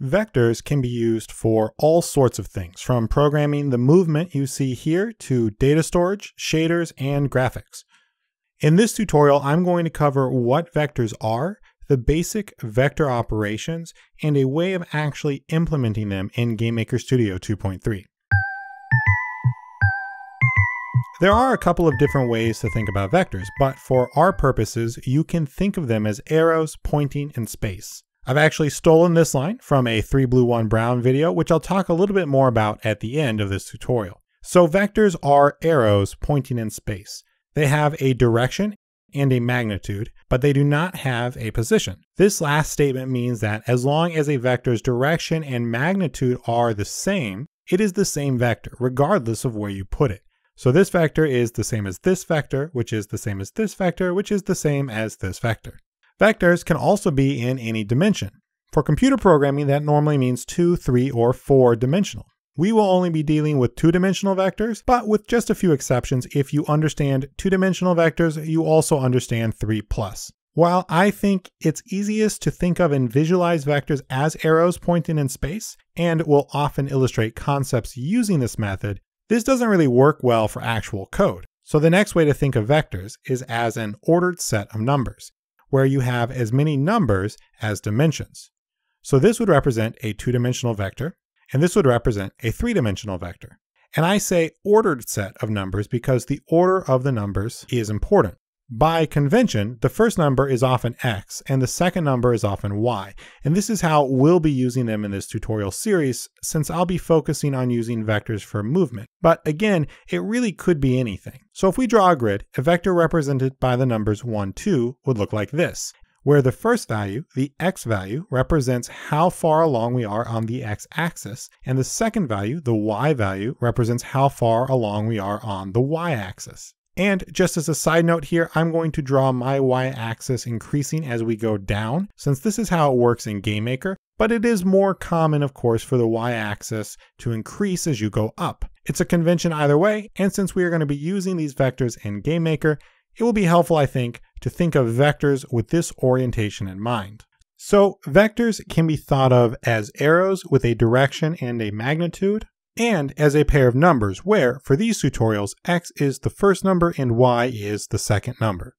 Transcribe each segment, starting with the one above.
Vectors can be used for all sorts of things, from programming the movement you see here to data storage, shaders, and graphics. In this tutorial, I'm going to cover what vectors are, the basic vector operations, and a way of actually implementing them in GameMaker Studio 2.3. There are a couple of different ways to think about vectors, but for our purposes, you can think of them as arrows pointing in space. I've actually stolen this line from a 3 blue 1 brown video, which I'll talk a little bit more about at the end of this tutorial. So vectors are arrows pointing in space. They have a direction and a magnitude, but they do not have a position. This last statement means that as long as a vector's direction and magnitude are the same, it is the same vector, regardless of where you put it. So this vector is the same as this vector, which is the same as this vector, which is the same as this vector. Vectors can also be in any dimension. For computer programming, that normally means 2, 3, or 4 dimensional. We will only be dealing with 2-dimensional vectors, but with just a few exceptions. If you understand 2-dimensional vectors, you also understand 3+. While I think it's easiest to think of and visualize vectors as arrows pointing in space, and will often illustrate concepts using this method, this doesn't really work well for actual code. So the next way to think of vectors is as an ordered set of numbers, where you have as many numbers as dimensions. So this would represent a 2-dimensional vector, and this would represent a 3-dimensional vector. And I say ordered set of numbers because the order of the numbers is important. By convention, the first number is often x, and the second number is often y. And this is how we'll be using them in this tutorial series, since I'll be focusing on using vectors for movement. But again, it really could be anything. So if we draw a grid, a vector represented by the numbers 1, 2 would look like this, where the first value, the x value, represents how far along we are on the x-axis, and the second value, the y value, represents how far along we are on the y-axis. And just as a side note here, I'm going to draw my y-axis increasing as we go down, since this is how it works in GameMaker, but it is more common, of course, for the y-axis to increase as you go up. It's a convention either way, and since we are going to be using these vectors in GameMaker, it will be helpful, I think, to think of vectors with this orientation in mind. So vectors can be thought of as arrows with a direction and a magnitude, and as a pair of numbers where, for these tutorials, x is the first number and y is the second number.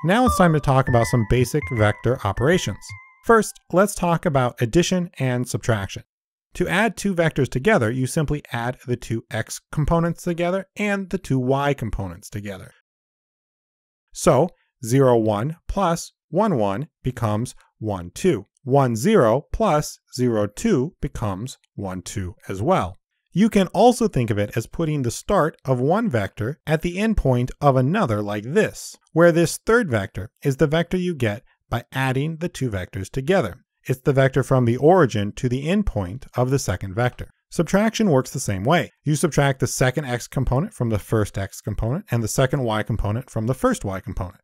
Now it's time to talk about some basic vector operations. First, let's talk about addition and subtraction. To add two vectors together, you simply add the two x components together and the two y components together. So 0, 1 plus 1, 1 becomes 1, 2. 1, 0 plus 0, 2 becomes 1, 2 as well. You can also think of it as putting the start of one vector at the endpoint of another like this, where this third vector is the vector you get by adding the two vectors together. It's the vector from the origin to the endpoint of the second vector. Subtraction works the same way. You subtract the second x component from the first x component and the second y component from the first y component.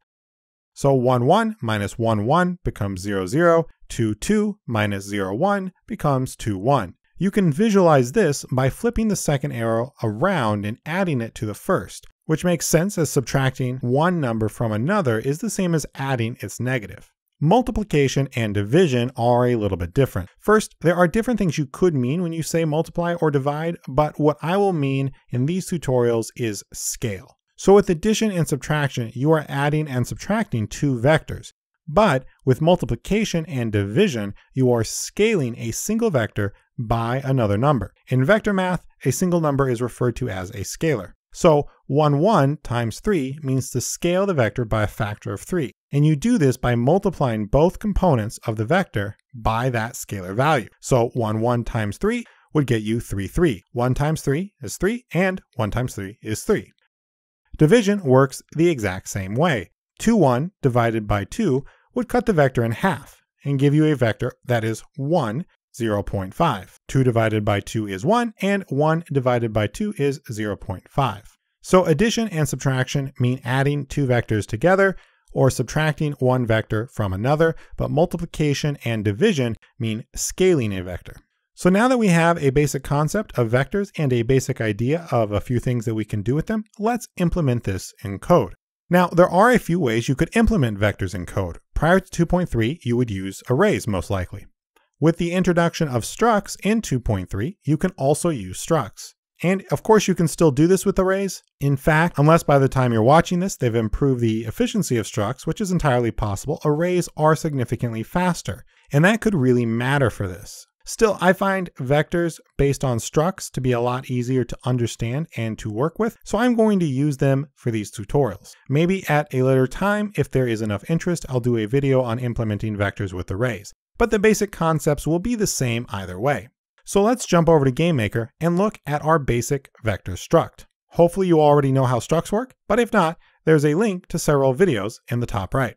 So 1, 1 minus 1, 1 becomes 0, 0. 2, 2 minus 0, 1 becomes 2, 1. You can visualize this by flipping the second arrow around and adding it to the first, which makes sense as subtracting one number from another is the same as adding its negative. Multiplication and division are a little bit different. First, there are different things you could mean when you say multiply or divide, but what I will mean in these tutorials is scale. So with addition and subtraction, you are adding and subtracting two vectors. But with multiplication and division, you are scaling a single vector by another number. In vector math, a single number is referred to as a scalar. So 1, 1 times 3 means to scale the vector by a factor of 3. And you do this by multiplying both components of the vector by that scalar value. So 1, 1 times 3 would get you 3, 3. 1 times 3 is 3, and 1 times 3 is 3. Division works the exact same way. 2, 1 divided by 2 would cut the vector in half and give you a vector that is 1, 0.5. 2 divided by 2 is 1, and 1 divided by 2 is 0.5. So addition and subtraction mean adding two vectors together or subtracting one vector from another, but multiplication and division mean scaling a vector. So now that we have a basic concept of vectors and a basic idea of a few things that we can do with them, let's implement this in code. Now, there are a few ways you could implement vectors in code. Prior to 2.3, you would use arrays most likely. With the introduction of structs in 2.3, you can also use structs. And of course, you can still do this with arrays. In fact, unless by the time you're watching this, they've improved the efficiency of structs, which is entirely possible, arrays are significantly faster. And that could really matter for this. Still, I find vectors based on structs to be a lot easier to understand and to work with, so I'm going to use them for these tutorials. Maybe at a later time, if there is enough interest, I'll do a video on implementing vectors with arrays. But the basic concepts will be the same either way. So let's jump over to GameMaker and look at our basic vector struct. Hopefully you already know how structs work, but if not, there's a link to several videos in the top right.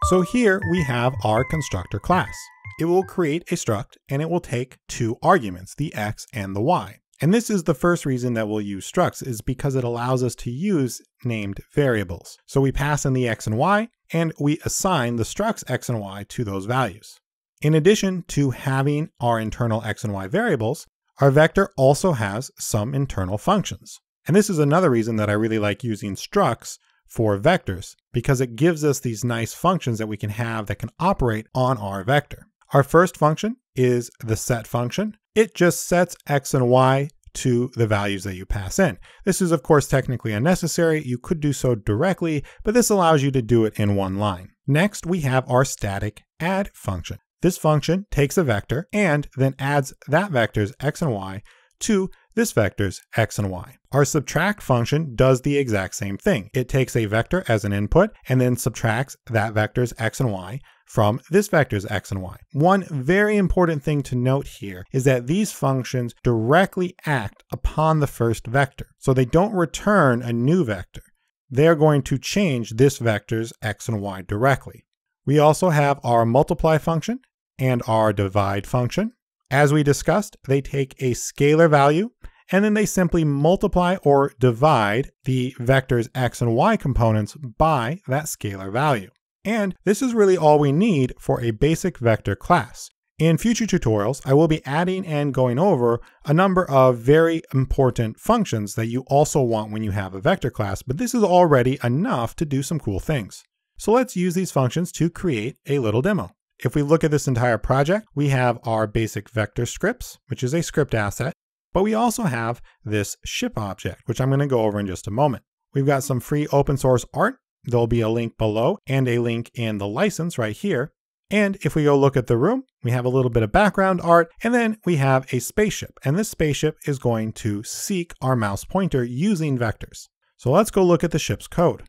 So here we have our constructor class. It will create a struct and it will take two arguments, the x and the y. And this is the first reason that we'll use structs, is because it allows us to use named variables. So we pass in the x and y and we assign the structs x and y to those values. In addition to having our internal x and y variables, our vector also has some internal functions. And this is another reason that I really like using structs for vectors, because it gives us these nice functions that we can have that can operate on our vector. Our first function is the set function. It just sets x and y to the values that you pass in. This is of course technically unnecessary. You could do so directly, but this allows you to do it in one line. Next, we have our static add function. This function takes a vector and then adds that vector's x and y to this vector's x and y. Our subtract function does the exact same thing. It takes a vector as an input and then subtracts that vector's x and y from this vector's x and y. One very important thing to note here is that these functions directly act upon the first vector. So they don't return a new vector. They're going to change this vector's x and y directly. We also have our multiply function and our divide function. As we discussed, they take a scalar value and then they simply multiply or divide the vector's x and y components by that scalar value. And this is really all we need for a basic vector class. In future tutorials, I will be adding and going over a number of very important functions that you also want when you have a vector class, but this is already enough to do some cool things. So let's use these functions to create a little demo. If we look at this entire project, we have our basic vector scripts, which is a script asset, but we also have this ship object, which I'm going to go over in just a moment. We've got some free open source art. There'll be a link below and a link in the license right here. And if we go look at the room, we have a little bit of background art, and then we have a spaceship. And this spaceship is going to seek our mouse pointer using vectors. So let's go look at the ship's code.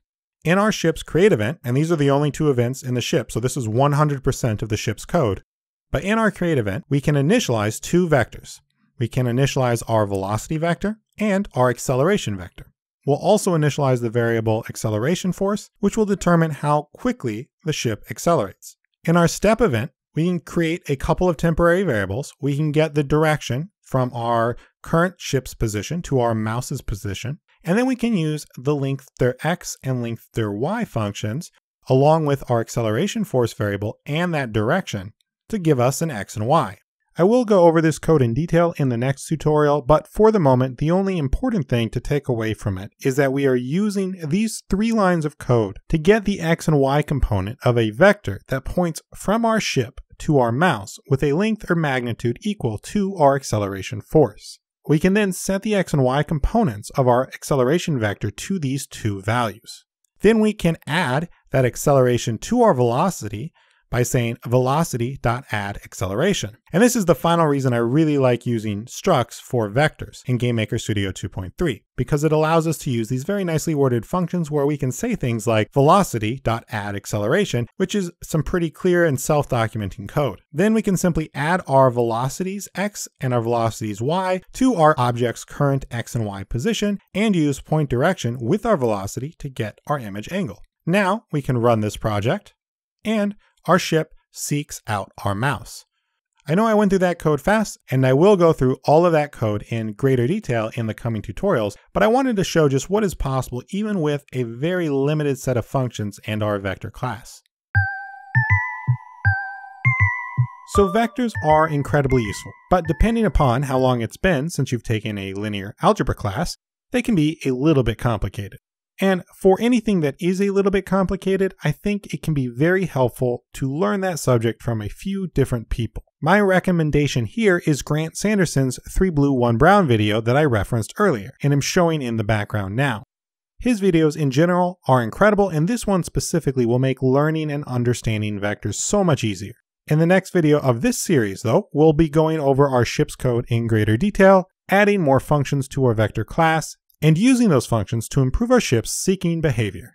In our ship's create event, and these are the only two events in the ship, so this is 100% of the ship's code. But in our create event, we can initialize two vectors. We can initialize our velocity vector and our acceleration vector. We'll also initialize the variable acceleration force, which will determine how quickly the ship accelerates. In our step event, we can create a couple of temporary variables. We can get the direction from our current ship's position to our mouse's position. And then we can use the length their x and length their y functions along with our acceleration force variable and that direction to give us an x and y. I will go over this code in detail in the next tutorial, but for the moment, the only important thing to take away from it is that we are using these 3 lines of code to get the x and y component of a vector that points from our ship to our mouse with a length or magnitude equal to our acceleration force. We can then set the x and y components of our acceleration vector to these 2 values. Then we can add that acceleration to our velocity by saying velocity.add acceleration. And this is the final reason I really like using structs for vectors in GameMaker Studio 2.3, because it allows us to use these very nicely worded functions where we can say things like velocity.add acceleration, which is some pretty clear and self-documenting code. Then we can simply add our velocities x and our velocities y to our object's current x and y position and use point direction with our velocity to get our image angle. Now we can run this project and our ship seeks out our mouse. I know I went through that code fast, and I will go through all of that code in greater detail in the coming tutorials, but I wanted to show just what is possible even with a very limited set of functions and our vector class. So vectors are incredibly useful, but depending upon how long it's been since you've taken a linear algebra class, they can be a little bit complicated. And for anything that is a little bit complicated, I think it can be very helpful to learn that subject from a few different people. My recommendation here is Grant Sanderson's 3 blue 1 brown video that I referenced earlier and am showing in the background now. His videos in general are incredible, and this one specifically will make learning and understanding vectors so much easier. In the next video of this series though, we'll be going over our ship's code in greater detail, adding more functions to our vector class, and using those functions to improve our ship's seeking behavior.